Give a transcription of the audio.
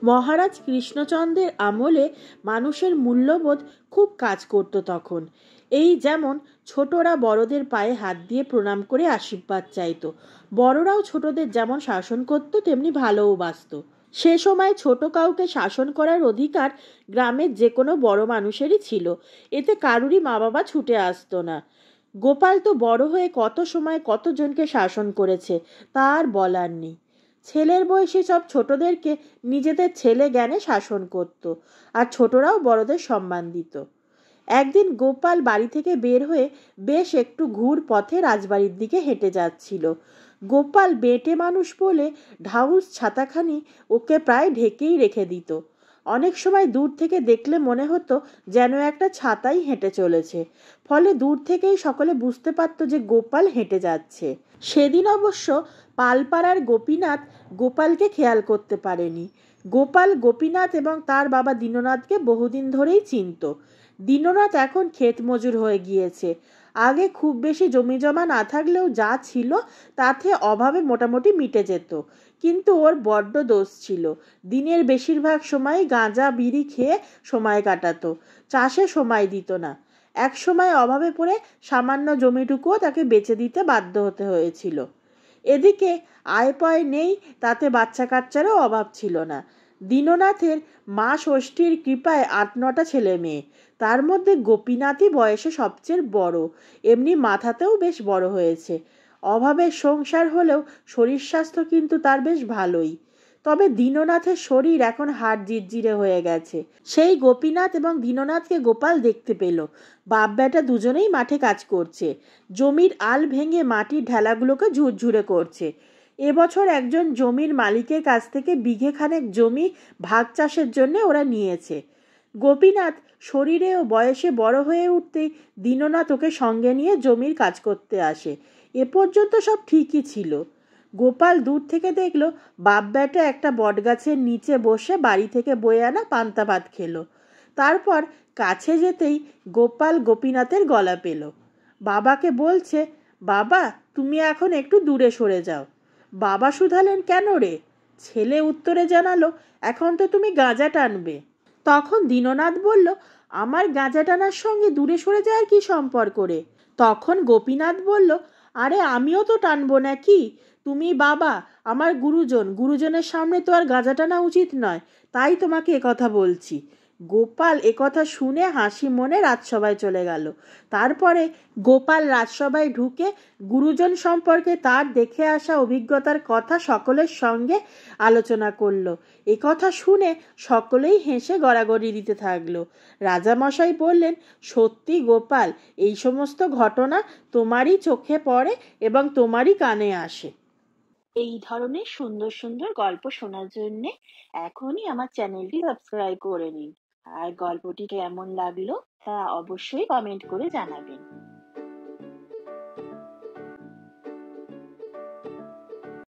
মহারাজ কৃষ্ণচন্দ্রের আমলে মানুষের মূল্যবোধ খুব কাজ করত তখন। এই যেমন ছোটরা বড়দের পায়ে হাত দিয়ে প্রণাম করে আশীর্বাদ চাইতো, বড়রাও ছোটদের যেমন শাসন করত তেমনি ভালোবাসত। সে সময় ছোট কাউকে শাসন করার অধিকার গ্রামের যে কোনো বড় মানুষেরই ছিল, এতে কারুরই মা বাবা ছুটে আসতো না। গোপাল তো বড় হয়ে কত সময় কতজনকে শাসন করেছে, তার বলার নেই। ছেলের বয়সী সব ছোটদেরকে নিজেদের ছেলে জ্ঞানে শাসন করত, আর ছোটরাও বড়দের সম্মান দিত। একদিন গোপাল বাড়ি থেকে বের হয়ে বেশ একটু ঘুর পথে রাজবাড়ির দিকে হেঁটে যাচ্ছিল। গোপাল বেঁটে মানুষ বলে ঢাউস ছাতাখানি ওকে প্রায় ঢেকেই রেখে দিত। অনেক সময় দূর থেকে দেখলে মনে হতো যেন একটা ছাতাই হেঁটে চলেছে, ফলে দূর থেকেই সকলে বুঝতে পারত যে গোপাল হেঁটে যাচ্ছে। সেদিন অবশ্য পালপাড়ার গোপীনাথ গোপালকে খেয়াল করতে পারেনি। গোপাল গোপীনাথ এবং তার বাবা দীননাথকে বহুদিন ধরেই চিনত। দীননাথ এখন ক্ষেত মজুর হয়ে গিয়েছে। আগে খুব বেশি জমি জমা না থাকলেও যা ছিল তাতে অভাবে মোটামুটি মিটে যেত, কিন্তু ওর বড্ড দোষ ছিল। দিনের বেশিরভাগ সময় গাঁজা বিড়ি খেয়ে সময় কাটাতো, চাষে সময় দিত না। এক সময় অভাবে পড়ে সামান্য জমিটুকুও তাকে বেচে দিতে বাধ্য হতে হয়েছিল। এদিকে আয় পায় নেই, তাতে বাচ্চা কাচ্চারও অভাব ছিল না। দীননাথের মা ষষ্ঠীর কৃপায় 8-9টা ছেলে মেয়ে, তার মধ্যে গোপীনাথই বয়সে সবচেয়ে বড়, এমনি মাথাতেও বেশ বড় হয়েছে। অভাবের সংসার হলেও শরীর স্বাস্থ্য কিন্তু তার বেশ ভালোই। তবে দীননাথের শরীর এখন হাড় জিরজিরে হয়ে গেছে। সেই গোপীনাথ এবং দীননাথকে গোপাল দেখতে পেল। বাপ বেটা দুজনেই মাঠে কাজ করছে, জমির আল ভেঙে মাটির ঢেলাগুলোকে ঝুরঝুরে করছে। এবছর একজন জমির মালিকের কাছ থেকে বিঘেখানেক জমি ভাগ চাষের জন্য ওরা নিয়েছে। গোপীনাথ শরীরে ও বয়সে বড় হয়ে উঠতেই দীননাথ ওকে সঙ্গে নিয়ে জমির কাজ করতে আসে। এ পর্যন্ত সব ঠিকই ছিল। গোপাল দূর থেকে দেখল বাপ বেটা একটা বটগাছের নিচে বসে বাড়ি থেকে বয়ে আনা পান্তা ভাত খেলো। তারপর কাছে যেতেই গোপাল গোপীনাথের গলা পেল। বাবাকে বলছে, বাবা তুমি এখন একটু দূরে সরে যাও। বাবা শুধালেন, কেন রে? ছেলে উত্তরে জানালো, এখন তো তুমি গাঁজা টানবে। তখন দীননাথ বলল, আমার গাঁজা টানার সঙ্গে দূরে সরে যাওয়ার কি সম্পর্ক রে? তখন গোপীনাথ বলল, আরে আমিও তো টানবো নাকি? তুমি বাবা, আমার গুরুজন, গুরুজনের সামনে তো আর গাঁজা টানা উচিত নয়, তাই তোমাকে একথা বলছি। গোপাল একথা শুনে হাসি মনে রাজসভায় চলে গেল। তারপরে গোপাল রাজসভায় ঢুকে গুরুজন সম্পর্কে তার দেখে আসা অভিজ্ঞতার কথা সকলের সঙ্গে আলোচনা করল। একথা শুনে সকলেই হেসে গড়াগড়ি দিতে থাকলো। রাজামশাই বললেন, সত্যি গোপাল, এই সমস্ত ঘটনা তোমারই চোখে পড়ে এবং তোমারই কানে আসে। এই ধরনের সুন্দর সুন্দর গল্প শোনার জন্য এখনই আমার চ্যানেলটি সাবস্ক্রাইব করে নিন। আর গল্পটি কেমন লাগলো তা অবশ্যই কমেন্ট করে জানাবেন।